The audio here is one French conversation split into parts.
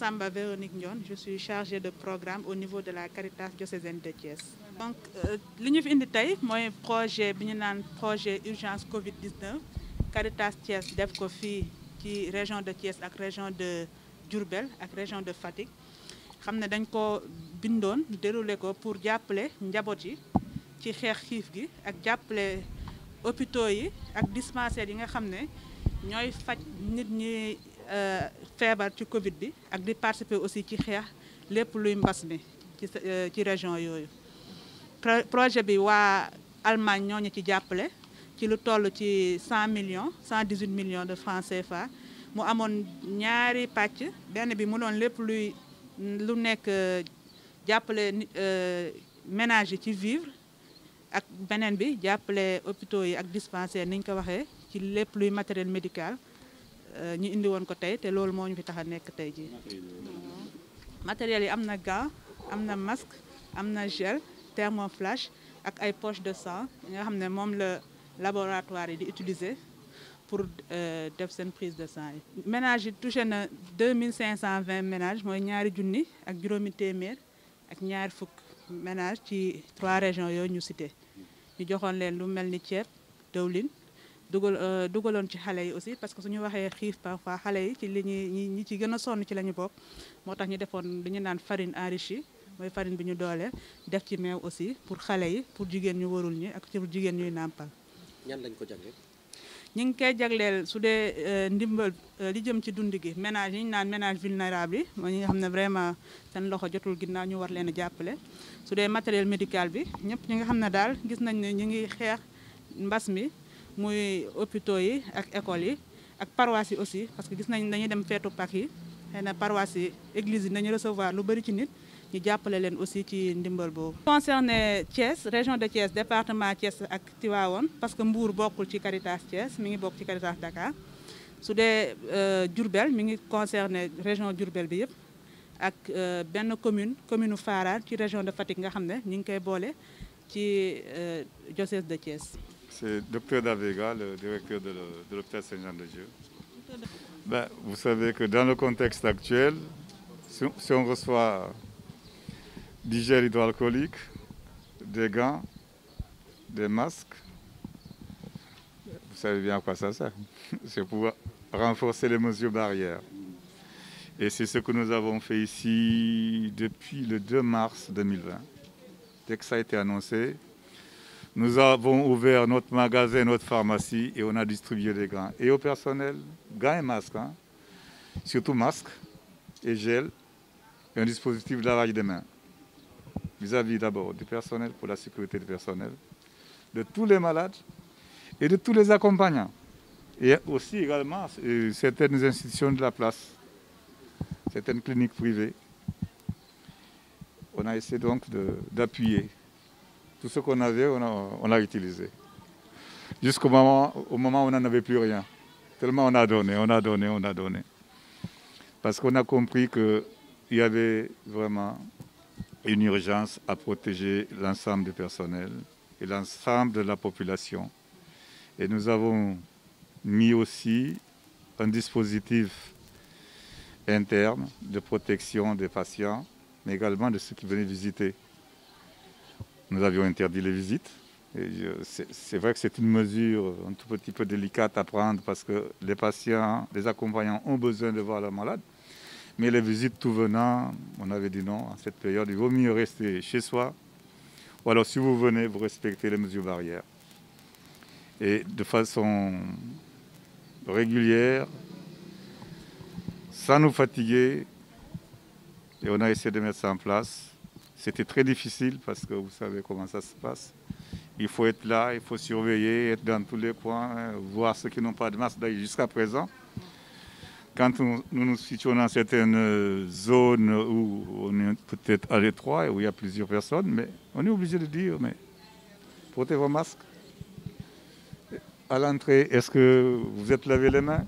Massamba Véronique Ndione, je suis chargée de programme au niveau de la Caritas diocésaine de Thiès. Donc li ñu fi indi tey mooy projet bi ñu naan projet urgence Covid 19 Caritas Thiès def ko fii ci région de Thiès ak région de Diourbel ak région de Fatick xam ne dañ ko bindoon déroulé ko pour jàppale njaboot yi ci xeex xiif gi ak jàppale hôpitaux yi ak dispensaires yi nga xam ne ñooy faj nit ñi feebar ci Covid bi ak di participer aussi ci xeex lépp luy mbas mi ci région yooyu. Projet bi waa Allemagne ñoo ñu ci jàppale ci lu toll ci 118 millions de francs CFA mu amoon ñaari pàcc benn bi mu doon lépp lu nekk jàppale ménage yi ci vivre ak beneen bi jàppale hôpitaux yi ak dispensaires ni ñu ko waxee ci lépp luy matériel médical ñu indi woon ko tey te loolu moo ñu fi tax a nekk tey jii. matériel yi am na gant am na masque am na gel thermoflash ak ay poche de sang nga xam ne moom la laboratoire yi di utiliser pour def seen prise de sang yi. ménage yi touché na 2520 ménages mooy ñaari junni ak juróomi téeméer ak ñaari fukk ménage ci 3 régions yooyu ñu cité ñu joxoon leen lu mel ni ceeb dëwlin dugaloon ci xale yi aussi parce que suñu waxee xiif parfois xale yi ci li ñi ci gën a sonn ci la ñu bokk moo tax ñu defoon lu ñu naan farine enrichie mooy farine bi ñu dooleel def ci meew aussi pour xale yi pour jigéen ñu warul ñi ak pour jigéen ñuy nàmpal. ñan lañ ko jagleel. ñu ngi koy jagleel su dee ndimbal li jëm ci dund gi ménage yi ñu naan ménage vulnérable yi mooy ñi nga xam ne vraiment seen loxo jotul ginnaaw ñu war leen a jàppale. su dee matériel médical bi ñëpp ñi nga xam ne daal gis nañ ne ñu ngi xeex mbas mi muy hôpitaux yi ak écoles yi ak paroisse yi aussi parce que gis nañ dañuy dem feetu Pâques yi xëy na paroisse yi église yi nañu recevoir lu bëri ci nit ñu jàppale leen aussi ci ndimbal boobu. concerné Thiès région de Thiès département Thiès ak Tivaouane parce que Mbour bokkul ci Caritas Thiès mi ngi bokk ci Caritas Dakar su dee Diourbel mi ngi concerné région Diourbel bi yëpp ak benn commune Fara ci région de Fatick nga xam ne ñu ngi koy boole ci diocèse de Thiès. C'est Dr Davega, le directeur de l'hôpital Saint-Jean-de-Dieu. Ben, vous savez que dans le contexte actuel, si on reçoit du gel hydroalcoolique, des gants, des masques, vous savez bien à quoi ça sert. C'est pour renforcer les mesures barrières. Et c'est ce que nous avons fait ici depuis le 2 mars 2020. Dès que ça a été annoncé, nous avons ouvert notre magasin, notre pharmacie et on a distribué des gants. Et au personnel, gants et masques, hein, surtout masques et gel et un dispositif de lavage des mains. Vis-à-vis d'abord du personnel, pour la sécurité du personnel, de tous les malades et de tous les accompagnants. Et aussi également certaines institutions de la place, certaines cliniques privées. On a essayé donc d'appuyer. Tout ce qu'on avait, on a utilisé. Jusqu'au moment où on n'en avait plus rien. Tellement on a donné. Parce qu'on a compris qu'il y avait vraiment une urgence à protéger l'ensemble du personnel et l'ensemble de la population. Et nous avons mis aussi un dispositif interne de protection des patients, mais également de ceux qui venaient visiter. Nous avions interdit les visites. C'est vrai que c'est une mesure un tout petit peu délicate à prendre parce que les patients, les accompagnants ont besoin de voir leurs malades. Mais les visites tout venant, on avait dit non, en cette période, il vaut mieux rester chez soi. Ou alors si vous venez, vous respectez les mesures barrières. Et de façon régulière, sans nous fatiguer, et on a essayé de mettre ça en place. C'était très difficile parce que vous savez comment ça se passe. Il faut être là, il faut surveiller, être dans tous les coins, voir ceux qui n'ont pas de masque. D'ailleurs, jusqu'à présent, quand nous nous situons dans certaines zones où on est peut-être à l'étroit et où il y a plusieurs personnes, mais on est obligé de dire, mais portez vos masques. À l'entrée, est-ce que vous êtes lavé les mains?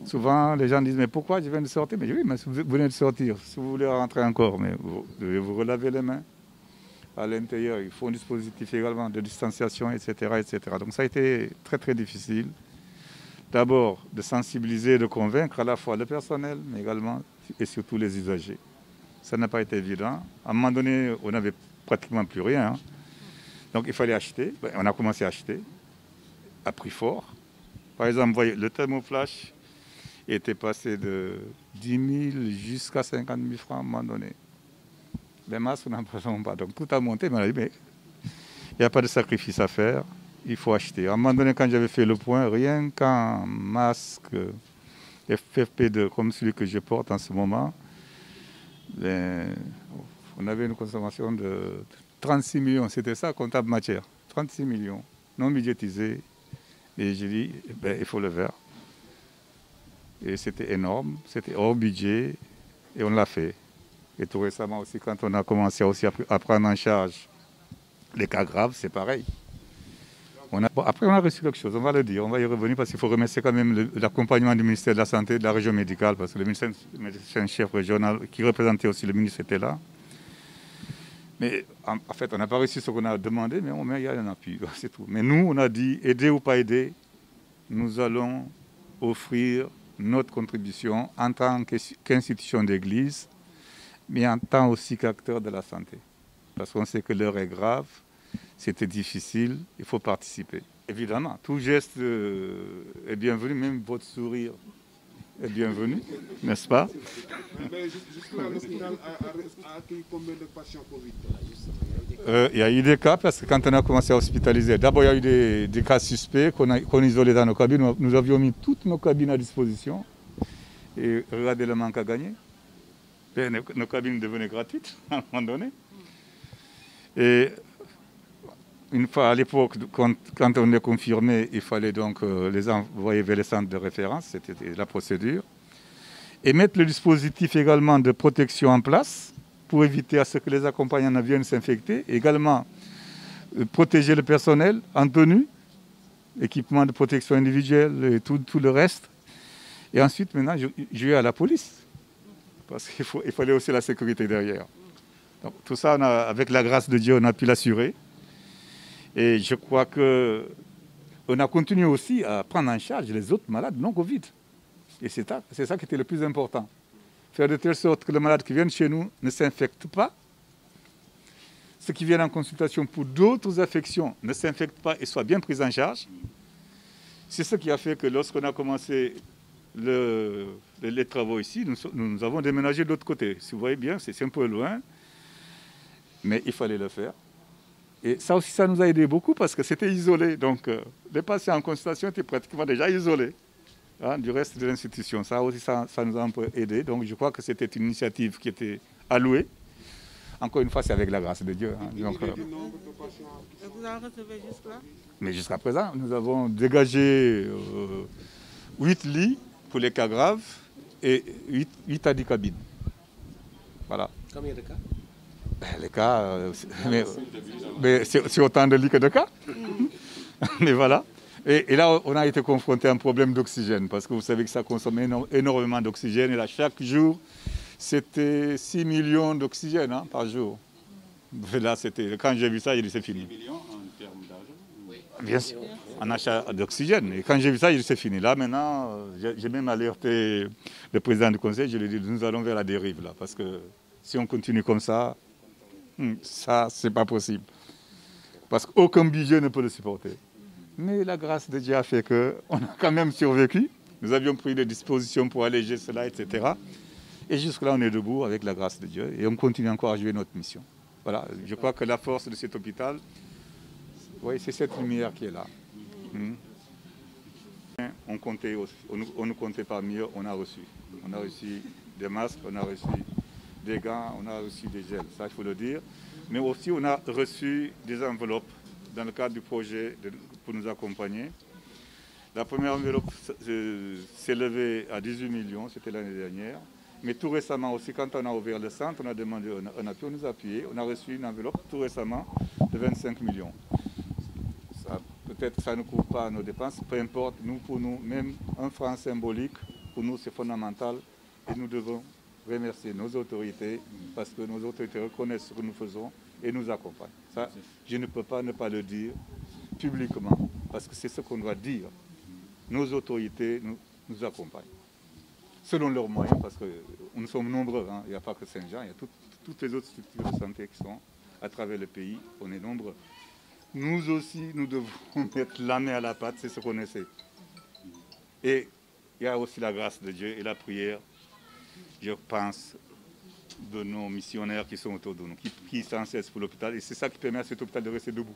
Souvent, les gens disent, mais pourquoi je viens de sortir? Mais oui, mais vous venez de sortir. Si vous voulez rentrer encore, mais vous devez vous relaver les mains. À l'intérieur, il faut un dispositif également de distanciation, etc., etc. Donc ça a été très, très difficile. D'abord, de sensibiliser, de convaincre à la fois le personnel, mais également et surtout les usagers. Ça n'a pas été évident. À un moment donné, on n'avait pratiquement plus rien. Donc il fallait acheter. On a commencé à acheter à prix fort. Par exemple, vous voyez, le thermoflash était passé de 10 000 jusqu'à 50 000 francs à un moment donné. Les masques, on n'en parle pas. Donc tout a monté, mais on a dit, mais il n'y a pas de sacrifice à faire, il faut acheter. À un moment donné, quand j'avais fait le point, rien qu'un masque FFP2 comme celui que je porte en ce moment, on avait une consommation de 36 millions, c'était ça, comptable matière. 36 millions, non budgétisés. Et j'ai dit, il faut le faire. Et c'était énorme, c'était hors budget, et on l'a fait. Et tout récemment aussi, quand on a commencé aussi à prendre en charge les cas graves, c'est pareil. Après, on a reçu quelque chose, on va le dire, on va y revenir parce qu'il faut remercier quand même l'accompagnement du ministère de la Santé, de la région médicale, parce que le médecin-chef régional qui représentait aussi le ministre était là. Mais en fait, on n'a pas reçu ce qu'on a demandé, mais il y a un appui, c'est tout. Mais nous, on a dit, aider ou pas aider, nous allons offrir notre contribution en tant qu'institution d'église, mais en tant aussi qu'acteur de la santé. Parce qu'on sait que l'heure est grave, c'était difficile, il faut participer. Évidemment, tout geste est bienvenu, même votre sourire est bienvenu, n'est-ce pas? Mais jusque-là, l'hôpital a accueilli combien de patients Covid? Il y a eu des cas, parce que quand on a commencé à hospitaliser, d'abord il y a eu des cas suspects qu'on isolait dans nos cabines. Nous avions mis toutes nos cabines à disposition. Et regardez le manque à gagner. Nos cabines devenaient gratuites à un moment donné. Et une fois à l'époque, quand on est confirmé, il fallait donc les envoyer vers les centres de référence, c'était la procédure. Et mettre le dispositif également de protection en place pour éviter à ce que les accompagnants ne viennent s'infecter. Également, protéger le personnel en tenue, équipement de protection individuelle et tout le reste. Et ensuite, maintenant, je vais à la police. Parce qu'il fallait aussi la sécurité derrière. Donc, tout ça, avec la grâce de Dieu, on a pu l'assurer. Et je crois qu'on a continué aussi à prendre en charge les autres malades non Covid. Et c'est ça qui était le plus important. Faire de telle sorte que les malades qui viennent chez nous ne s'infectent pas. Ceux qui viennent en consultation pour d'autres affections ne s'infectent pas et soient bien pris en charge. C'est ce qui a fait que lorsqu'on a commencé les travaux ici, nous avons déménagé de l'autre côté. Si vous voyez bien, c'est un peu loin, mais il fallait le faire. Et ça aussi, ça nous a aidé beaucoup parce que c'était isolé. Donc, les patients en consultation étaient pratiquement déjà isolés du reste de l'institution. Ça aussi, ça nous a un peu aidé. Donc, je crois que c'était une initiative qui était allouée. Encore une fois, c'est avec la grâce de Dieu. Donc, Vous en recevez jusque-là? Mais jusqu'à présent, nous avons dégagé 8 lits pour les cas graves et 8 à 10 cabines. Voilà. Combien de cas? Les cas, mais c'est autant de lits que de cas. Mais voilà. Et là, on a été confronté à un problème d'oxygène, parce que vous savez que ça consomme énormément d'oxygène. Et là, chaque jour, c'était 6 millions d'oxygène par jour. Et là, quand j'ai vu ça, j'ai dit c'est fini. 6 millions en termes d'argent? Oui. Bien sûr, en achat d'oxygène. Et quand j'ai vu ça, j'ai dit c'est fini. Là, maintenant, j'ai même alerté le président du conseil, je lui ai dit nous allons vers la dérive, là, parce que si on continue comme ça, c'est pas possible. Parce qu'aucun budget ne peut le supporter. Mais la grâce de Dieu a fait qu'on a quand même survécu. Nous avions pris des dispositions pour alléger cela, etc. Et jusque-là, on est debout avec la grâce de Dieu. Et on continue encore à jouer notre mission. Voilà, je crois que la force de cet hôpital, oui, c'est cette lumière qui est là. On ne comptait pas mieux, on a reçu. On a reçu des masques, on a reçu des gants, on a reçu des gels, ça il faut le dire. Mais aussi on a reçu des enveloppes dans le cadre du projet pour nous accompagner. La première enveloppe s'élevait à 18 millions, c'était l'année dernière. Mais tout récemment aussi, quand on a ouvert le centre, on a demandé un appui, on nous a appuyé, on a reçu une enveloppe tout récemment de 25 millions. Peut-être que ça ne couvre pas nos dépenses, peu importe, pour nous, même un franc symbolique, pour nous c'est fondamental et nous devons remercier nos autorités parce que nos autorités reconnaissent ce que nous faisons et nous accompagnent. Ça, je ne peux pas ne pas le dire publiquement parce que c'est ce qu'on doit dire. Nos autorités nous accompagnent. selon leurs moyens, parce que nous sommes nombreux, hein. Il n'y a pas que Saint-Jean, il y a toutes les autres structures de santé qui sont à travers le pays, on est nombreux. Nous aussi, nous devons mettre la main à la pâte, c'est ce qu'on essaie. Et il y a aussi la grâce de Dieu et la prière, je pense, de nos missionnaires qui sont autour de nous, qui s'en cessent pour l'hôpital. Et c'est ça qui permet à cet hôpital de rester debout.